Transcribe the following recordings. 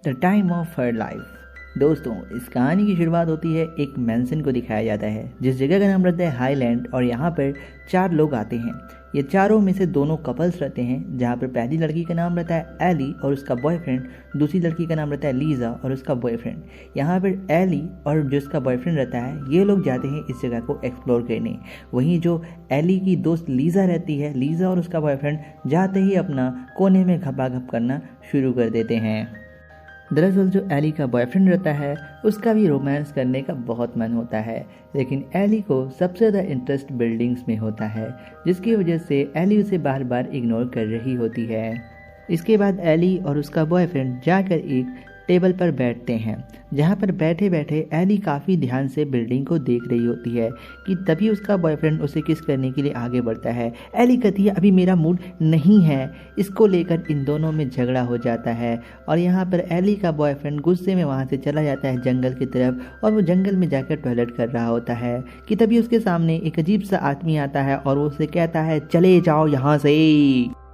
The time of her life. दोस्तों, इस कहानी की शुरुआत होती है एक मैंसन को दिखाया जाता है जिस जगह का नाम रहता है हाईलैंड। और यहाँ पर 4 लोग आते हैं। ये चारों में से दोनों कपल्स रहते हैं, जहाँ पर पहली लड़की का नाम रहता है एली और उसका बॉयफ्रेंड, दूसरी लड़की का नाम रहता है लीजा और उसका बॉयफ्रेंड। यहाँ पर एली और जो उसका बॉयफ्रेंड रहता है ये लोग जाते हैं इस जगह को एक्सप्लोर करने। वहीं जो एली की दोस्त लीजा रहती है, लीजा और उसका बॉयफ्रेंड जाते ही अपना कोने में घपाघप करना शुरू कर देते हैं। दरअसल जो एली का बॉयफ्रेंड रहता है उसका भी रोमांस करने का बहुत मन होता है, लेकिन एली को सबसे ज़्यादा इंटरेस्ट बिल्डिंग्स में होता है, जिसकी वजह से एली उसे बार बार इग्नोर कर रही होती है। इसके बाद एली और उसका बॉयफ्रेंड जाकर एक टेबल पर बैठते हैं, जहाँ पर बैठे बैठे एली काफ़ी ध्यान से बिल्डिंग को देख रही होती है कि तभी उसका बॉयफ्रेंड उसे किस करने के लिए आगे बढ़ता है। एली कहती है अभी मेरा मूड नहीं है। इसको लेकर इन दोनों में झगड़ा हो जाता है और यहाँ पर एली का बॉयफ्रेंड गुस्से में वहाँ से चला जाता है जंगल की तरफ और वो जंगल में जाकर टॉयलेट कर रहा होता है कि तभी उसके सामने एक अजीब सा आदमी आता है और वो उसे कहता है चले जाओ यहाँ से।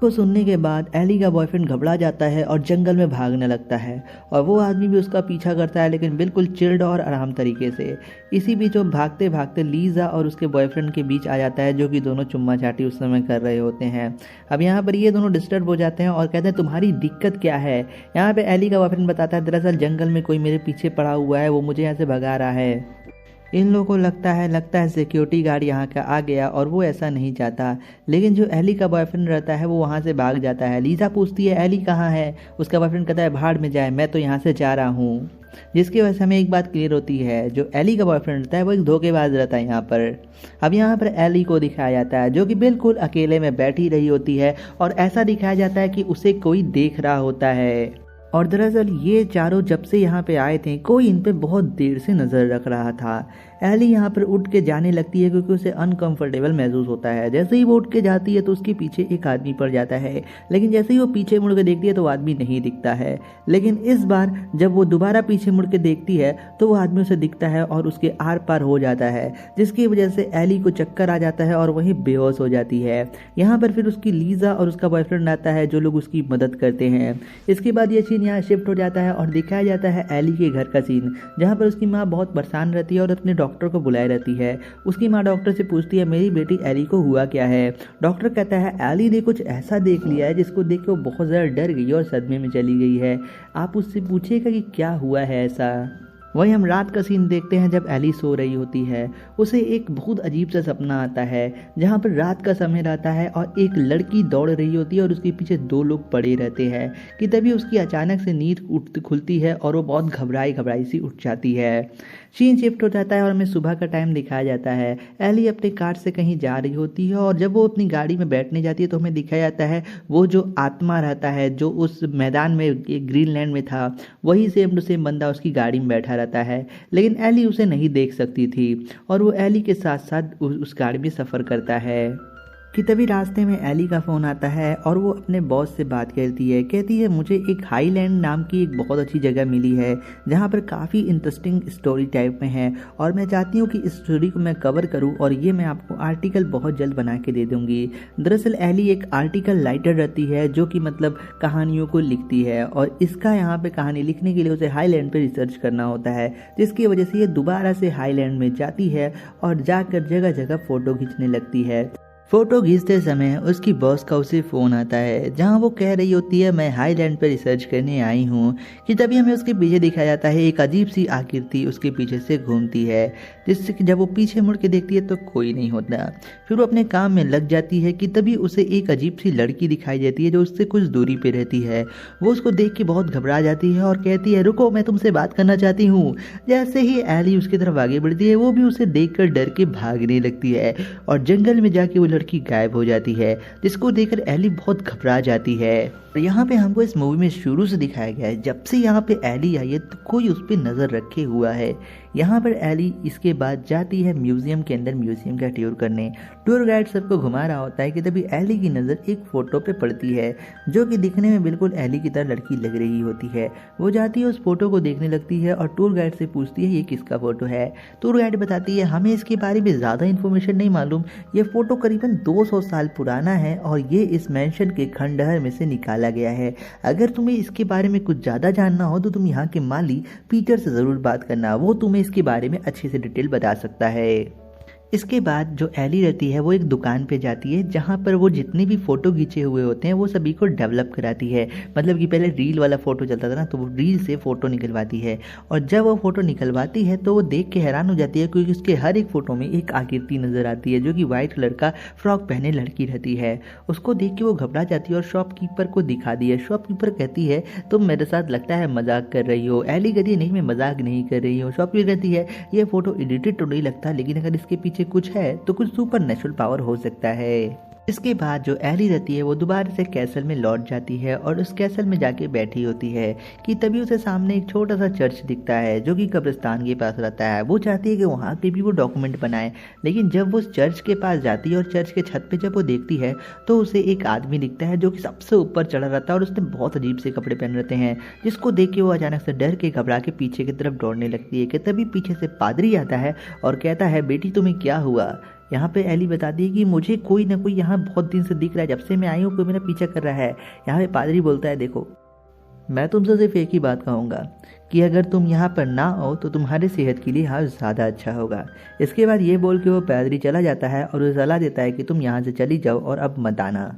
को सुनने के बाद एली का बॉयफ्रेंड घबरा जाता है और जंगल में भागने लगता है और वो आदमी भी उसका पीछा करता है, लेकिन बिल्कुल चिल्ड और आराम तरीके से। इसी बीच वो भागते भागते लीजा और उसके बॉयफ्रेंड के बीच आ जाता है, जो कि दोनों चुम्मा चाटी उस समय कर रहे होते हैं। अब यहाँ पर ये दोनों डिस्टर्ब हो जाते हैं और कहते हैं तुम्हारी दिक्कत क्या है। यहाँ पे एली का बॉयफ्रेंड बताता है दरअसल जंगल में कोई मेरे पीछे पड़ा हुआ है, वो मुझे यहाँ से भगा रहा है। इन लोगों को लगता है सिक्योरिटी गार्ड यहाँ का आ गया और वो ऐसा नहीं चाहता, लेकिन जो एली का बॉयफ्रेंड रहता है वो वहाँ से भाग जाता है। लीजा पूछती है एली कहाँ है। उसका बॉयफ्रेंड कहता है भाड़ में जाए, मैं तो यहाँ से जा रहा हूँ। जिसकी वजह से हमें एक बात क्लियर होती है, जो एली का बॉयफ्रेंड रहता है वो एक धोखेबाज रहता है यहाँ पर। अब यहाँ पर एली को दिखाया जाता है जो कि बिल्कुल अकेले में बैठी रही होती है और ऐसा दिखाया जाता है कि उसे कोई देख रहा होता है। और दरअसल ये चारों जब से यहाँ पे आए थे कोई इन पे बहुत देर से नज़र रख रहा था। एली यहाँ पर उठ के जाने लगती है क्योंकि उसे अनकंफर्टेबल महसूस होता है। जैसे ही वो उठ के जाती है तो उसके पीछे एक आदमी पड़ जाता है, लेकिन जैसे ही वो पीछे मुड़ के देखती है तो वो आदमी नहीं दिखता है। लेकिन इस बार जब वो दोबारा पीछे मुड़ के देखती है तो वो आदमी उसे दिखता है और उसके आर पार हो जाता है, जिसकी वजह से एली को चक्कर आ जाता है और वहीं बेहोश हो जाती है। यहाँ पर फिर उसकी लीजा और उसका बॉयफ्रेंड आता है जो लोग उसकी मदद करते हैं। इसके बाद ये सीन यहाँ शिफ्ट हो जाता है और दिखाया जाता है एली के घर का सीन, जहाँ पर उसकी माँ बहुत परेशान रहती है और अपने डॉक्टर को बुलाए रहती है। उसकी माँ डॉक्टर से पूछती है मेरी बेटी एली को हुआ क्या है। डॉक्टर कहता है एली ने कुछ ऐसा देख लिया है जिसको देख के वो बहुत ज़्यादा डर गई और सदमे में चली गई है। आप उससे पूछिएगा कि क्या हुआ है ऐसा। वहीं हम रात का सीन देखते हैं जब एली सो रही होती है। उसे एक बहुत अजीब सा सपना आता है जहाँ पर रात का समय रहता है और एक लड़की दौड़ रही होती है और उसके पीछे 2 लोग पड़े रहते हैं कि तभी उसकी अचानक से नींद खुलती है और वो बहुत घबराई सी उठ जाती है। सीन शिफ्ट हो जाता है और हमें सुबह का टाइम दिखाया जाता है। एली अपने कार से कहीं जा रही होती है और जब वो अपनी गाड़ी में बैठने जाती है तो हमें दिखाया जाता है वो जो आत्मा रहता है जो उस मैदान में ग्रीनलैंड में था, वही सेम टू सेम बंदा उसकी गाड़ी में बैठा रहता है, लेकिन एली उसे नहीं देख सकती थी और वो एली के साथ साथ उस गाड़ी में सफ़र करता है कि तभी रास्ते में एली का फ़ोन आता है और वो अपने बॉस से बात करती है। कहती है मुझे एक हाईलैंड नाम की एक बहुत अच्छी जगह मिली है जहाँ पर काफ़ी इंटरेस्टिंग स्टोरी टाइप में है और मैं चाहती हूँ कि इस स्टोरी को मैं कवर करूँ और ये मैं आपको आर्टिकल बहुत जल्द बना के दे दूँगी। दरअसल एली एक आर्टिकल राइटर रहती है जो कि मतलब कहानियों को लिखती है और इसका यहाँ पे कहानी लिखने के लिए उसे हाईलैंड पे रिसर्च करना होता है, जिसकी वजह से ये दोबारा से हाईलैंड में जाती है और जाकर जगह जगह फ़ोटो खींचने लगती है। फोटो खींचते समय उसकी बॉस का उसे फ़ोन आता है जहां वो कह रही होती है मैं हाईलैंड पर रिसर्च करने आई हूं कि तभी हमें उसके पीछे दिखाया जाता है एक अजीब सी आकृति उसके पीछे से घूमती है, जिससे कि जब वो पीछे मुड़ के देखती है तो कोई नहीं होता। फिर वो अपने काम में लग जाती है कि तभी उसे एक अजीब सी लड़की दिखाई देती है जो उससे कुछ दूरी पे रहती है। वो उसको देख के बहुत घबरा जाती है और कहती है रुको मैं तुमसे बात करना चाहती हूँ। जैसे ही एली उसकी तरफ आगे बढ़ती है वो भी उसे देख कर डर के भागने लगती है और जंगल में जाके वो लड़की गायब हो जाती है, जिसको देखकर एली बहुत घबरा जाती है। यहाँ पे हमको इस मूवी में शुरू से दिखाया गया है जब से यहाँ पे एली आई है तो कोई उस पर नज़र रखे हुआ है। यहाँ पर एली इसके बाद जाती है म्यूजियम के अंदर म्यूजियम का टूर करने। टूर गाइड सबको घुमा रहा होता है कि तभी एली की नज़र एक फ़ोटो पे पड़ती है जो कि दिखने में बिल्कुल एली की तरह लड़की लग रही होती है। वो जाती है उस फोटो को देखने लगती है और टूर गाइड से पूछती है ये किसका फ़ोटो है। टूर गाइड बताती है हमें इसके बारे में ज़्यादा इन्फॉर्मेशन नहीं मालूम, ये फ़ोटो करीबन तकरीबन 200 साल पुराना है और ये इस मैंशन के खंडहर में से निकाला गया है। अगर तुम्हें इसके बारे में कुछ ज़्यादा जानना हो तो तुम यहाँ के माली पीटर से ज़रूर बात करना, वो तुम्हें इसके बारे में अच्छे से डिटेल बता सकता है। इसके बाद जो एली रहती है वो एक दुकान पे जाती है जहाँ पर वो जितने भी फ़ोटो खींचे हुए होते हैं वो सभी को डेवलप कराती है। मतलब कि पहले रील वाला फ़ोटो चलता था ना, तो वो रील से फ़ोटो निकलवाती है और जब वो फ़ोटो निकलवाती है तो वो देख के हैरान हो जाती है क्योंकि उसके हर एक फ़ोटो में एक आकृति नज़र आती है जो कि वाइट कलर का फ्रॉक पहने लड़की रहती है। उसको देख के वो घबरा जाती है और शॉपकीपर को दिखा दी है। शॉपकीपर कहती है तुम मेरे साथ लगता है मजाक कर रही हो। एली कहती है नहीं, मैं मजाक नहीं कर रही हूँ। शॉपकीपर कहती है ये फ़ोटो एडिटेड तो नहीं लगता, लेकिन अगर इसके पीछे कुछ है तो कुछ सुपर नेचुरल पावर हो सकता है। इसके बाद जो एली रहती है वो दोबारा से कैसल में लौट जाती है और उस कैसल में जाके बैठी होती है कि तभी उसे सामने एक छोटा सा चर्च दिखता है जो कि कब्रिस्तान के पास रहता है। वो चाहती है कि वहाँ पे भी वो डॉक्यूमेंट बनाए, लेकिन जब वो चर्च के पास जाती है और चर्च के छत पे जब वो देखती है तो उसे एक आदमी दिखता है जो कि सबसे ऊपर चढ़ा रहता है और उसने बहुत अजीब से कपड़े पहन रहते हैं, जिसको देख के वो अचानक से डर के घबरा के पीछे की तरफ दौड़ने लगती है कि तभी पीछे से पादरी आता है और कहता है बेटी तुम्हें क्या हुआ। यहाँ पे एली बताती है कि मुझे कोई ना कोई यहाँ बहुत दिन से दिख रहा है, जब से मैं आई हूँ कोई मेरा पीछा कर रहा है। यहाँ पे पादरी बोलता है देखो मैं तुमसे सिर्फ एक ही बात कहूँगा कि अगर तुम यहाँ पर ना आओ तो तुम्हारे सेहत के लिए यहाँ ज़्यादा अच्छा होगा। इसके बाद ये बोल के वो पादरी चला जाता है और उसे सलाह देता है कि तुम यहाँ से चली जाओ और अब मत आना।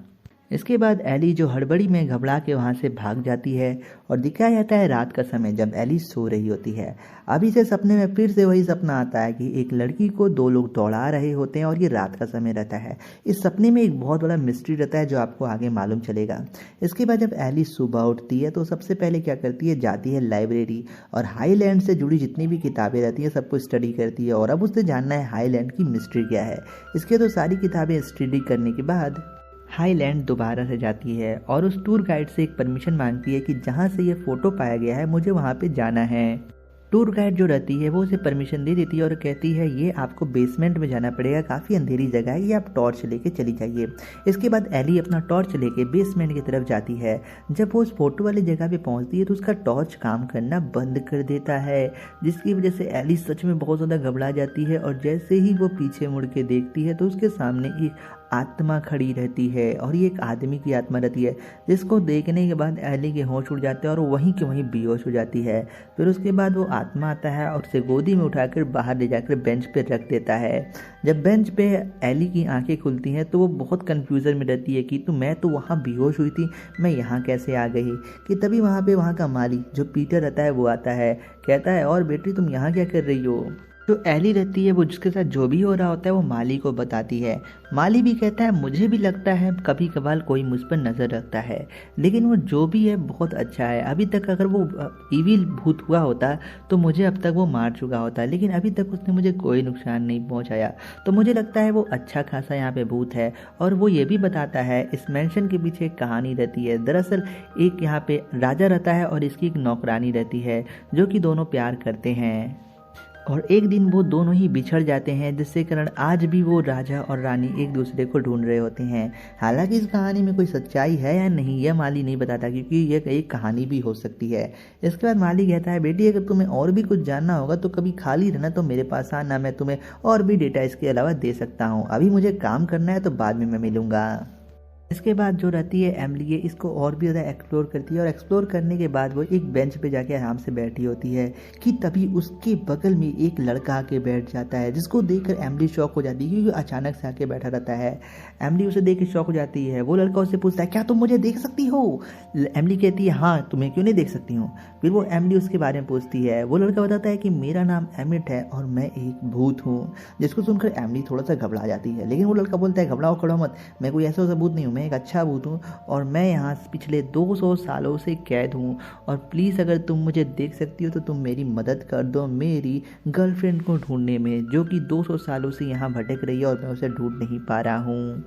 इसके बाद एली जो हड़बड़ी में घबरा के वहाँ से भाग जाती है और दिखाया जाता है रात का समय जब एली सो रही होती है। अभी से सपने में फिर से वही सपना आता है कि एक लड़की को दो लोग दौड़ा रहे होते हैं और ये रात का समय रहता है। इस सपने में एक बहुत बड़ा मिस्ट्री रहता है जो आपको आगे मालूम चलेगा। इसके बाद जब एली सुबह उठती है तो सबसे पहले क्या करती है, जाती है लाइब्रेरी और हाईलैंड से जुड़ी जितनी भी किताबें रहती हैं सबको स्टडी करती है और अब उसे जानना है हाईलैंड की मिस्ट्री क्या है। इसके तो सारी किताबें स्टडी करने के बाद हाईलैंड दोबारा से जाती है और उस टूर गाइड से एक परमिशन मांगती है कि जहाँ से ये फ़ोटो पाया गया है मुझे वहाँ पे जाना है। टूर गाइड जो रहती है वो उसे परमिशन दे देती है और कहती है ये आपको बेसमेंट में जाना पड़ेगा, काफ़ी अंधेरी जगह है, ये आप टॉर्च लेके चली जाइए। इसके बाद एली अपना टॉर्च लेके बेसमेंट की तरफ जाती है। जब वो उस फोटो वाली जगह पे पहुंचती है तो उसका टॉर्च काम करना बंद कर देता है, जिसकी वजह से एली सच में बहुत ज़्यादा घबरा जाती है और जैसे ही वो पीछे मुड़ के देखती है तो उसके सामने एक आत्मा खड़ी रहती है और ये एक आदमी की आत्मा रहती है, जिसको देखने के बाद एली के होश उड़ जाते हैं और वहीं के वहीं बेहोश हो जाती है। फिर उसके बाद वो आत्मा आता है और उसे गोदी में उठाकर बाहर ले जाकर बेंच पे रख देता है। जब बेंच पे एली की आंखें खुलती हैं तो वो बहुत कन्फ्यूज़न में रहती है कि तो मैं तो वहाँ बेहोश हुई थी, मैं यहाँ कैसे आ गई। कि तभी वहाँ का माली जो पीटर रहता है वो आता है, कहता है और बेटी तुम यहाँ क्या कर रही हो। जो एली रहती है वो जिसके साथ जो भी हो रहा होता है वो माली को बताती है। माली भी कहता है मुझे भी लगता है कभी कभार कोई मुझ पर नज़र रखता है, लेकिन वो जो भी है बहुत अच्छा है। अभी तक अगर वो इविल भूत हुआ होता तो मुझे अब तक वो मार चुका होता, लेकिन अभी तक उसने मुझे कोई नुकसान नहीं पहुंचाया, तो मुझे लगता है वो अच्छा खासा यहाँ पे भूत है। और वो ये भी बताता है इस मैंशन के पीछे एक कहानी रहती है। दरअसल एक यहाँ पे राजा रहता है और इसकी एक नौकरानी रहती है जो कि दोनों प्यार करते हैं और एक दिन वो दोनों ही बिछड़ जाते हैं, जिससे कारण आज भी वो राजा और रानी एक दूसरे को ढूंढ रहे होते हैं। हालांकि इस कहानी में कोई सच्चाई है या नहीं यह माली नहीं बताता, क्योंकि यह एक कहानी भी हो सकती है। इसके बाद माली कहता है बेटी अगर तुम्हें और भी कुछ जानना होगा तो कभी खाली रहना तो मेरे पास आना, मैं तुम्हें और भी डेटा इसके अलावा दे सकता हूँ। अभी मुझे काम करना है तो बाद में मैं मिलूंगा। इसके बाद जो रहती है एमिली ये इसको और भी ज़्यादा एक्सप्लोर करती है और एक्सप्लोर करने के बाद वो एक बेंच पे जाके आराम से बैठी होती है कि तभी उसके बगल में एक लड़का आके बैठ जाता है, जिसको देखकर एमिली शॉक हो जाती है क्योंकि अचानक से आके बैठा रहता है। एमिली उसे देख के शॉक हो जाती है। वो लड़का उससे पूछता है क्या तुम मुझे देख सकती हो। एमिली कहती है हाँ, तुम्हें क्यों नहीं देख सकती हूँ। फिर वो एमिली उसके बारे में पूछती है। वो लड़का बताता है कि मेरा नाम एमिट है और मैं एक भूत हूँ, जिसको सुनकर एमिली थोड़ा सा घबरा जाती है। लेकिन वो लड़का बोलता है घबराओ खड़ो मत, मैं कोई ऐसा भूत नहीं हूँ, मैं एक अच्छा भूत हूँ और मैं यहाँ पिछले 200 सालों से कैद हूँ और प्लीज़ अगर तुम मुझे देख सकती हो तो तुम मेरी मदद कर दो मेरी गर्लफ्रेंड को ढूंढने में, जो कि 200 सालों से यहाँ भटक रही है और मैं उसे ढूंढ नहीं पा रहा हूँ।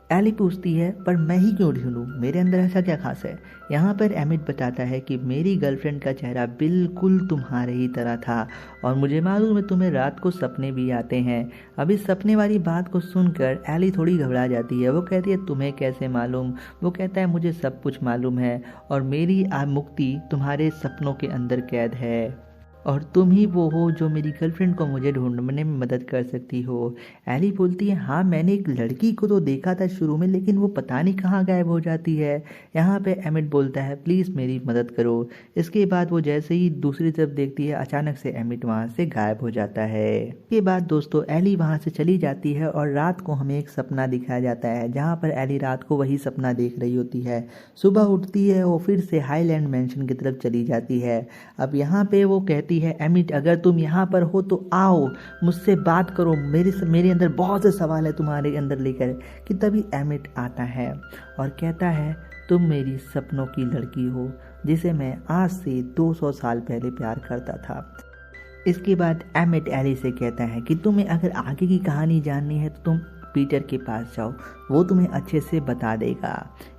एली पूछती है पर मैं ही क्यों ढूंढूं, मेरे अंदर ऐसा क्या खास है। यहाँ पर एमिट बताता है कि मेरी गर्लफ्रेंड का चेहरा बिल्कुल तुम्हारे ही तरह था और मुझे मालूम है तुम्हें रात को सपने भी आते हैं। अब इस सपने वाली बात को सुनकर एली थोड़ी घबरा जाती है। वो कहती है तुम्हें कैसे मालूम। वो कहता है मुझे सब कुछ मालूम है और मेरी मुक्ति तुम्हारे सपनों के अंदर कैद है। और तुम ही वो हो जो मेरी गर्लफ्रेंड को मुझे ढूंढने में मदद कर सकती हो। एली बोलती है हाँ मैंने एक लड़की को तो देखा था शुरू में, लेकिन वो पता नहीं कहाँ गायब हो जाती है। यहाँ पे एमिट बोलता है प्लीज़ मेरी मदद करो। इसके बाद वो जैसे ही दूसरी तरफ देखती है अचानक से एमिट वहाँ से गायब हो जाता है। इसके बाद दोस्तों एली वहाँ से चली जाती है और रात को हमें एक सपना दिखाया जाता है जहाँ पर एली रात को वही सपना देख रही होती है। सुबह उठती है वो फिर से हाईलैंड मैंशन की तरफ चली जाती है। अब यहाँ पे वो कहती है एमिट अगर तुम यहाँ पर हो तो आओ मुझसे बात करो, मेरे अंदर बहुत से सवाल है तुम्हारे अंदर लेकर। कि तभी एमिट आता है और कहता है तुम मेरी सपनों की लड़की हो जिसे मैं आज से 200 साल पहले प्यार करता था। इसके बाद एमिट एली से कहता है कि तुम्हें अगर आगे की कहानी जाननी है तो तुम पीटर के पास जाओ, वो तुम्हें अच्छे से बता देगा।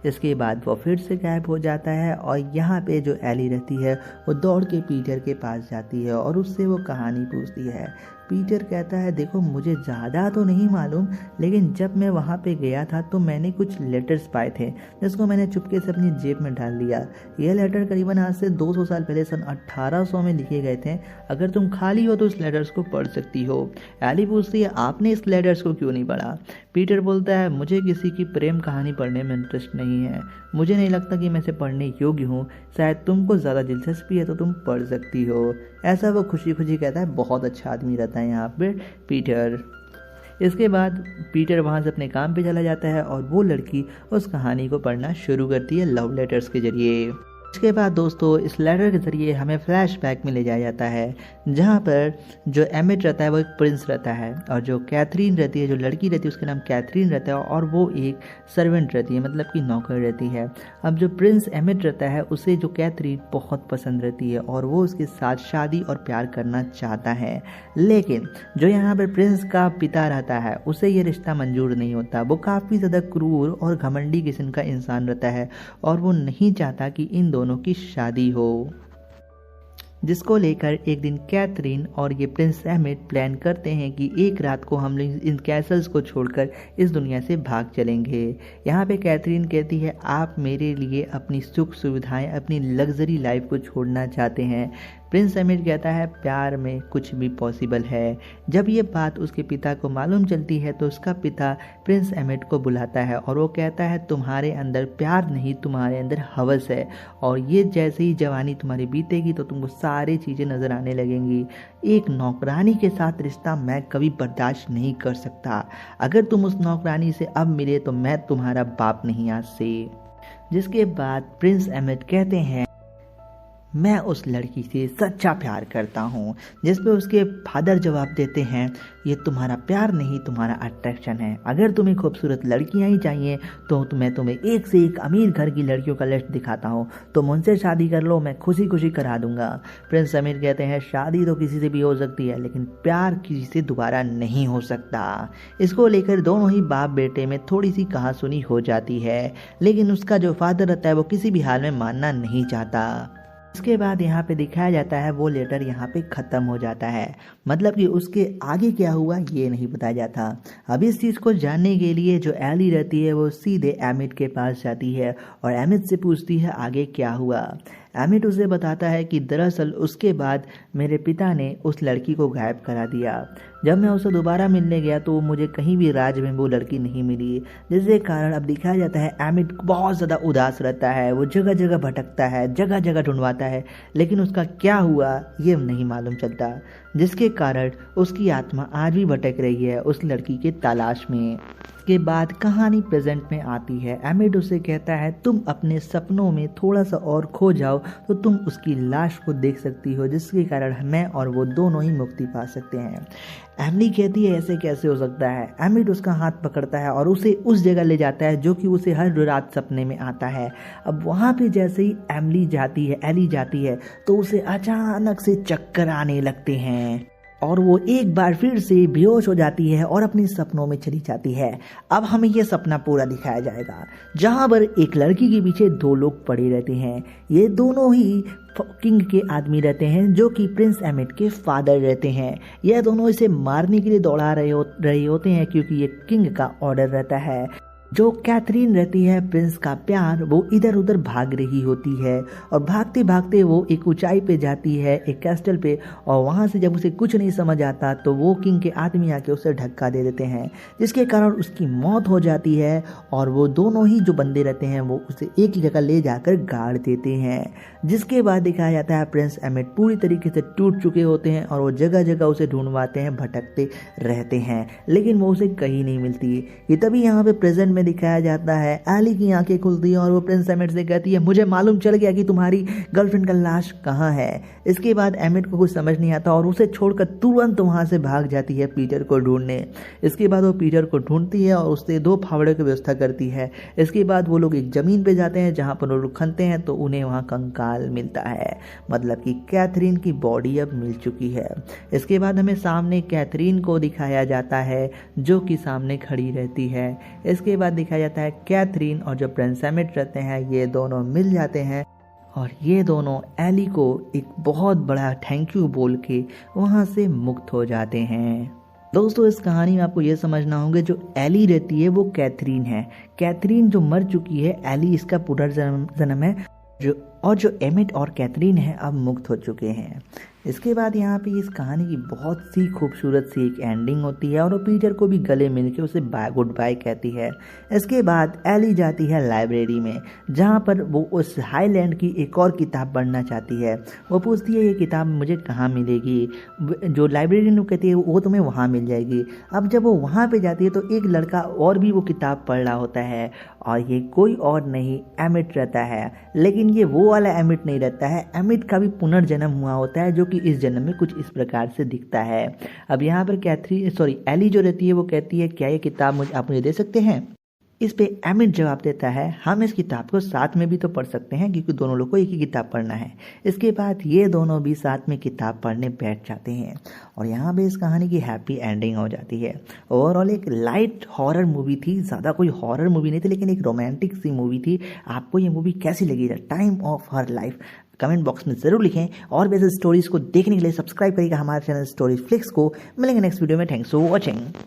इसके बाद वो फिर से गायब हो जाता है और यहाँ पे जो एली रहती है वो दौड़ के पीटर के पास जाती है और उससे वो कहानी पूछती है। पीटर कहता है देखो मुझे ज़्यादा तो नहीं मालूम, लेकिन जब मैं वहाँ पे गया था तो मैंने कुछ लेटर्स पाए थे जिसको मैंने चुपके से अपनी जेब में डाल लिया। ये लेटर करीबन आज से 200 साल पहले सन 1800 में लिखे गए थे। अगर तुम खाली हो तो इस लेटर्स को पढ़ सकती हो। एली पूछती है आपने इस लेटर्स को क्यों नहीं पढ़ा। पीटर बोलता है मुझे किसी की प्रेम कहानी पढ़ने में इंटरेस्ट नहीं है, मुझे नहीं लगता कि मैं इसे पढ़ने योग्य हूँ, शायद तुमको ज़्यादा दिलचस्पी है तो तुम पढ़ सकती हो। ऐसा वो खुशी खुशी कहता है। बहुत अच्छा आदमी रहता है यहाँ पे पीटर। इसके बाद पीटर वहाँ से अपने काम पे चला जाता है और वो लड़की उस कहानी को पढ़ना शुरू करती है लव लेटर्स के जरिए। इसके बाद दोस्तों इस लेटर के ज़रिए हमें फ्लैशबैक में ले जाया जाता है जहाँ पर जो एमिट रहता है वो एक प्रिंस रहता है और जो कैथरीन रहती है, जो लड़की रहती है उसका नाम कैथरीन रहता है और वो एक सर्वेंट रहती है, मतलब कि नौकर रहती है। अब जो प्रिंस एमिट रहता है उसे जो कैथरीन बहुत पसंद रहती है और वो उसके साथ शादी और प्यार करना चाहता है, लेकिन जो यहाँ पर प्रिंस का पिता रहता है उसे ये रिश्ता मंजूर नहीं होता। वो काफ़ी ज़्यादा क्रूर और घमंडी किस्म का इंसान रहता है और वो नहीं चाहता कि इन दोनों की शादी हो, जिसको लेकर एक दिन कैथरीन और ये प्रिंस एमिट प्लान करते हैं कि एक रात को हम लोग इन कैसल्स को छोड़कर इस दुनिया से भाग चलेंगे। यहाँ पे कैथरीन कहती है आप मेरे लिए अपनी सुख सुविधाएं, अपनी लग्जरी लाइफ को छोड़ना चाहते हैं। प्रिंस एमिट कहता है प्यार में कुछ भी पॉसिबल है। जब ये बात उसके पिता को मालूम चलती है तो उसका पिता प्रिंस एमिट को बुलाता है और वो कहता है तुम्हारे अंदर प्यार नहीं, तुम्हारे अंदर हवस है और ये जैसे ही जवानी तुम्हारी बीतेगी तो तुमको सारी चीज़ें नज़र आने लगेंगी। एक नौकरानी के साथ रिश्ता मैं कभी बर्दाश्त नहीं कर सकता। अगर तुम उस नौकरानी से अब मिले तो मैं तुम्हारा बाप नहीं आज से। जिसके बाद प्रिंस एमिट कहते हैं मैं उस लड़की से सच्चा प्यार करता हूँ। जिस पे उसके फादर जवाब देते हैं ये तुम्हारा प्यार नहीं, तुम्हारा अट्रैक्शन है। अगर तुम्हें खूबसूरत लड़कियाँ ही चाहिए तो मैं तुम्हें एक से एक अमीर घर की लड़कियों का लिस्ट दिखाता हूँ, तुम उनसे शादी कर लो, मैं खुशी खुशी करा दूंगा। प्रिंस अमीर कहते हैं शादी तो किसी से भी हो सकती है लेकिन प्यार किसी से दोबारा नहीं हो सकता। इसको लेकर दोनों ही बाप बेटे में थोड़ी सी कहासुनी हो जाती है, लेकिन उसका जो फादर रहता है वो किसी भी हाल में मानना नहीं चाहता। इसके बाद यहाँ पे दिखाया जाता है वो लेटर यहाँ पे ख़त्म हो जाता है, मतलब कि उसके आगे क्या हुआ ये नहीं बताया जाता। अब इस चीज़ को जानने के लिए जो एली रहती है वो सीधे एमिट के पास जाती है और एमिट से पूछती है आगे क्या हुआ। एमिट उसे बताता है कि दरअसल उसके बाद मेरे पिता ने उस लड़की को गायब करा दिया। जब मैं उसे दोबारा मिलने गया तो मुझे कहीं भी राज में वो लड़की नहीं मिली, जिसके कारण अब दिखाया जाता है एमिट बहुत ज़्यादा उदास रहता है। वो जगह जगह भटकता है, जगह जगह ढूंढवाता है, लेकिन उसका क्या हुआ ये नहीं मालूम चलता, जिसके कारण उसकी आत्मा आज भी भटक रही है उस लड़की के तलाश में। के बाद कहानी प्रेजेंट में आती है। एमिट उसे कहता है तुम अपने सपनों में थोड़ा सा और खो जाओ तो तुम उसकी लाश को देख सकती हो, जिसके कारण मैं और वो दोनों ही मुक्ति पा सकते हैं। एमिली कहती है ऐसे कैसे हो सकता है। एमिट उसका हाथ पकड़ता है और उसे उस जगह ले जाता है जो कि उसे हर रात सपने में आता है। अब वहाँ पे जैसे ही एली जाती है तो उसे अचानक से चक्कर आने लगते हैं और वो एक बार फिर से बेहोश हो जाती है और अपने सपनों में चली जाती है। अब हमें यह सपना पूरा दिखाया जाएगा जहाँ पर एक लड़की के पीछे दो लोग पड़े रहते हैं। ये दोनों ही किंग के आदमी रहते हैं जो कि प्रिंस एमिट के फादर रहते हैं। यह दोनों इसे मारने के लिए दौड़ा रहे होते हैं क्योंकि ये किंग का ऑर्डर रहता है। जो कैथरीन रहती है प्रिंस का प्यार, वो इधर उधर भाग रही होती है और भागते भागते वो एक ऊंचाई पे जाती है, एक कैस्टल पे, और वहाँ से जब उसे कुछ नहीं समझ आता तो वो किंग के आदमी आके उसे धक्का दे देते हैं, जिसके कारण उसकी मौत हो जाती है। और वो दोनों ही जो बंदे रहते हैं वो उसे एक ही जगह ले जाकर गाड़ देते हैं, जिसके बाद दिखाया जाता है प्रिंस एमिट पूरी तरीके से टूट चुके होते हैं और वो जगह जगह उसे ढूंढवाते हैं, भटकते रहते हैं, लेकिन वो उसे कहीं नहीं मिलती। ये तभी यहाँ पे प्रेजेंट में दिखाया जाता है एली की आंखें खुलती हैं और वो प्रिंस एमिट से कहती है, मुझे मालूम चल गया कि तुम्हारी गर्लफ्रेंड का लाश कहाँ है। इसके बाद एमिट को कुछ समझ नहीं आता और उसे छोड़कर तुरंत वहां से भाग जाती है पीटर को ढूंढने। इसके बाद वो पीटर को ढूंढती है और उससे 2 फावड़े की व्यवस्था करती है। इसके बाद वो लोग एक जमीन पे जाते हैं जहां पर वो लोग खनते हैं तो उन्हें वहां कंकाल मिलता है, मतलब कि कैथरीन की बॉडी अब मिल चुकी है। इसके बाद हमें सामने कैथरीन को दिखाया जाता है जो कि सामने खड़ी रहती है। इसके बाद दिखाया जाता है कैथरीन और जो प्रिंस एमिट रहते हैं ये दोनों मिल जाते हैं और ये दोनों एली को एक बहुत बड़ा थैंक यू बोल के वहाँ से मुक्त हो जाते हैं। दोस्तों इस कहानी में आपको ये समझना होगा जो एली रहती है वो कैथरीन है। कैथरीन जो मर चुकी है, एली इसका पुनर्जन्म है, जो एमिट और कैथरीन है अब मुक्त हो चुके हैं। इसके बाद यहाँ पे इस कहानी की बहुत सी खूबसूरत सी एक एंडिंग होती है और वो पीटर को भी गले मिल के उसे गुड बाय कहती है। इसके बाद एली जाती है लाइब्रेरी में जहाँ पर वो उस हाईलैंड की एक और किताब पढ़ना चाहती है। वो पूछती है ये किताब मुझे कहाँ मिलेगी, जो लाइब्रेरियन कहती है वो तुम्हें वहाँ मिल जाएगी। अब जब वो वहाँ पे जाती है तो एक लड़का और भी वो किताब पढ़ रहा होता है और ये कोई और नहीं एमिट रहता है, लेकिन ये वो वाला एमिट नहीं रहता है। एमिट का भी पुनर्जन्म हुआ होता है जो कि इस जन्म में कुछ इस प्रकार से दिखता है। अब यहाँ पर एली जो रहती है वो कहती है क्या ये किताब आप मुझे दे सकते हैं। इस पे एमिट जवाब देता है हम इस किताब को साथ में भी तो पढ़ सकते हैं क्योंकि दोनों लोग को एक ही किताब पढ़ना है। इसके बाद ये दोनों भी साथ में किताब पढ़ने बैठ जाते हैं और यहाँ पे इस कहानी की हैप्पी एंडिंग हो जाती है। ओवरऑल एक लाइट हॉरर मूवी थी, ज़्यादा कोई हॉरर मूवी नहीं थी लेकिन एक रोमांटिक सी मूवी थी। आपको ये मूवी कैसी लगी, the time of her life, comment box में जरूर लिखें और वैसे स्टोरीज को देखने के लिए सब्सक्राइब करिएगा हमारे चैनल स्टोरी फ्लिक्स को। मिलेंगे नेक्स्ट वीडियो में। Thanks for watching.